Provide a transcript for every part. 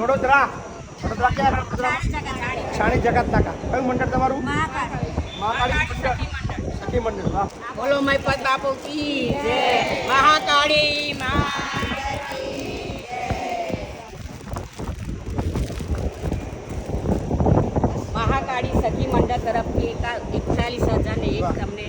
વડોદરા ક્યાં છાણી જગત નાકા. કયું મંડળ તમારું? મહાકાળી મંડળ, સખી મંડળ. વાહ. બોલો મયપત બાપુ કી જય. મહાકાળી મહાકાળી સખી મંડળ તરફથી 41,001 તમને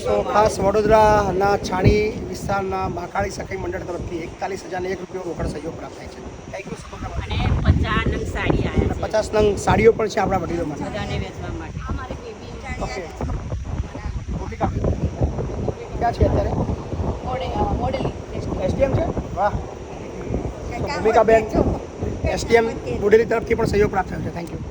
તો ખાસ વડોદરાના છાણી વિસ્તારના મહાકાળી સખી મંડળ તરફથી 41,001 રૂપિયા રોકડ સહયોગ પ્રાપ્ત થાય છે. Thank you so much. અને 50 નંગ સાડી આવ્યા 50 નંગ સાડીઓ પણ છે આપણા વડીલો માટે. બધાને વેચવા માટે. ઓકે. ક્યાં છે અત્યારે? મોડેલિંગ એસટીએમ છે. વાહ. ભૂમિકાબેન એસટીએમ મોડેલી તરફથી પણ સહયોગ પ્રાપ્ત થયો છે. Thank you.